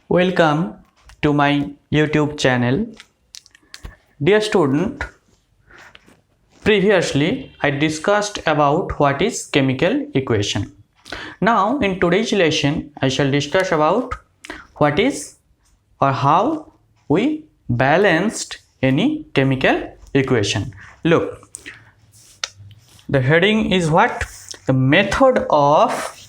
Welcome to my YouTube channel. Dear student, previously I discussed about what is chemical equation. Now in today's lesson I shall discuss about what is or how we balanced any chemical equation. Look, the heading is what? The method of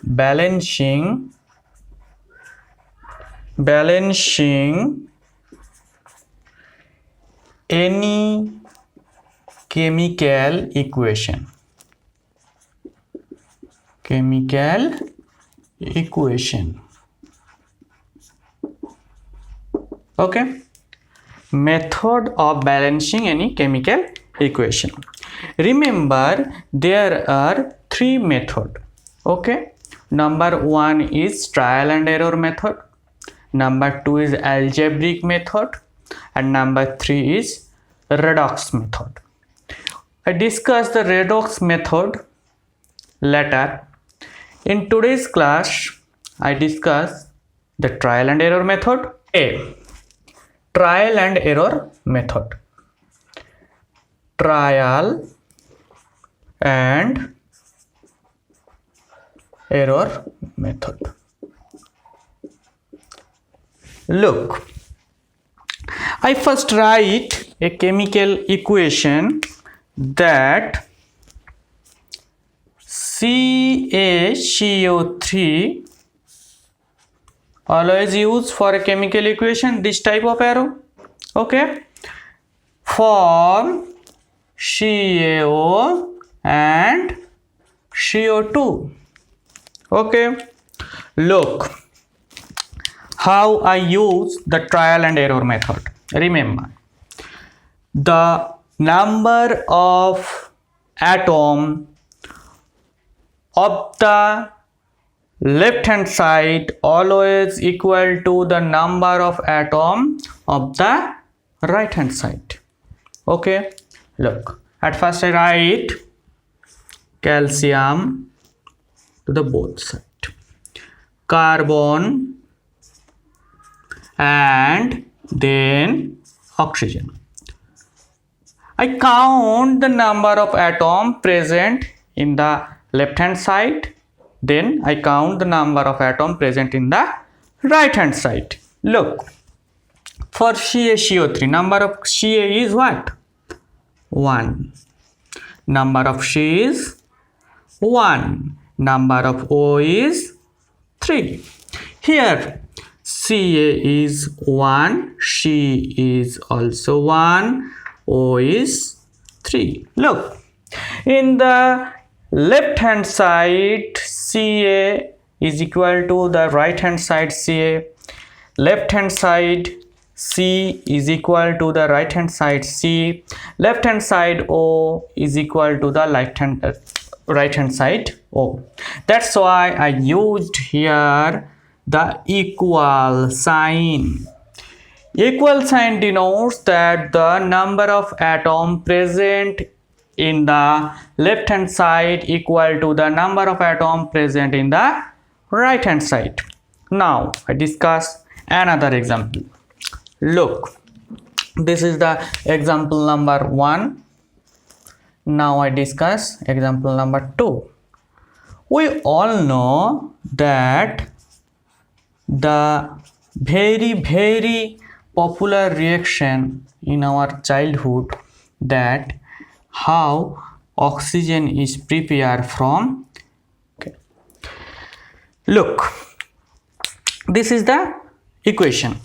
balancing any chemical equation. Okay, method of balancing any chemical equation. Remember, there are three methods. Okay, number one is trial and error method, number two is algebraic method, and number three is redox method. I discussed the redox method later. In today's class I discuss the trial and error method. Trial and error method. Trial and error method. Look, I first write a chemical equation that CaCO3, always use for a chemical equation this type of arrow. Okay, form CaO and CO2. Okay, look how I use the trial and error method. Remember, the number of atom of the left hand side always equal to the number of atom of the right hand side. Okay, look, at first I write calcium to the both side, carbon, and then oxygen. I count the number of atom present in the left hand side, then I count the number of atom present in the right hand side. Look, for CaCO3, number of Ca is what? 1. Number of C is 1. Number of O is 3. Here Ca is 1, C is also 1, O is 3. Look, in the left hand side Ca is equal to the right hand side Ca, left hand side C is equal to the right hand side C, left hand side O is equal to the right hand side O. That's why I used here the equal sign. Equal sign denotes that the number of atom present in the left hand side equal to the number of atom present in the right hand side. Now I discuss another example. Look, this is the example number 1. Now I discuss example number 2. We all know that the very popular reaction in our childhood, that how oxygen is prepared from. Okay. Look, this is the equation.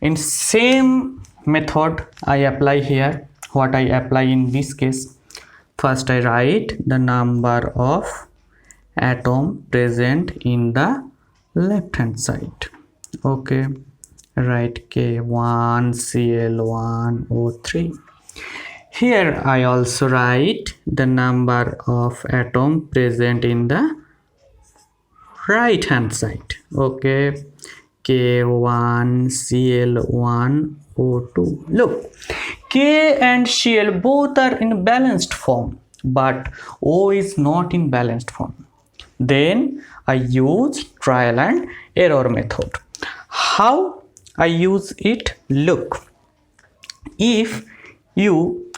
In same method I apply here. What I apply in this case, first I write the number of atom present in the left hand side. Okay, write K1 Cl1 O3. Here I also write the number of atom present in the right hand side. Okay, K1 Cl1 O2. Look, K and Cl both are in balanced form, but O is not in balanced form. Then I use trial and error method. How I use it? Look, if you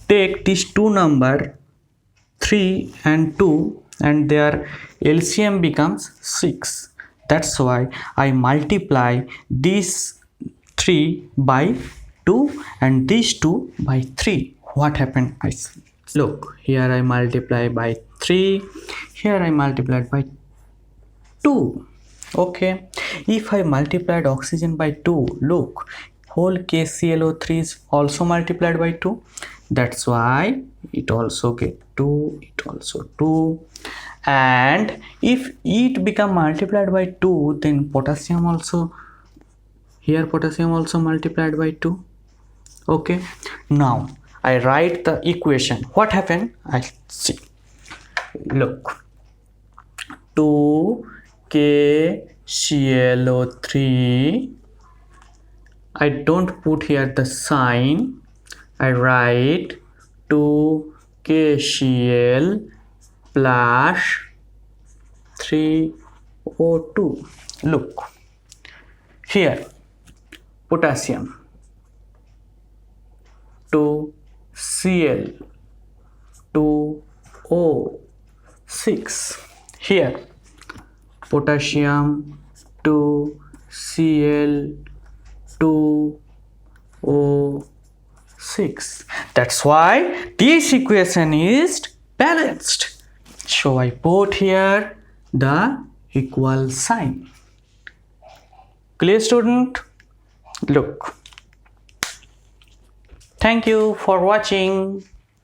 take these two numbers 3 and 2 and their LCM becomes 6. That's why I multiply this 3 by 2 and these 2 by 3. What happened? I see. Look, here I multiply by 3, here I multiplied by 2. Okay, if I multiplied oxygen by 2, look, whole KClO3 is also multiplied by 2. That's why it also get 2, it also 2. And if it become multiplied by 2, then potassium also, here potassium also multiplied by 2. Okay, now I write the equation. What happened? I'll see. Look, 2KClO3, I don't put here the sign, I write 2KCl plus 3O2. Look, here potassium 2Cl 2O6. Here potassium 2Cl 2O6. That's why this equation is balanced. So I put here the equal sign. Clear, student? Look. Thank you for watching.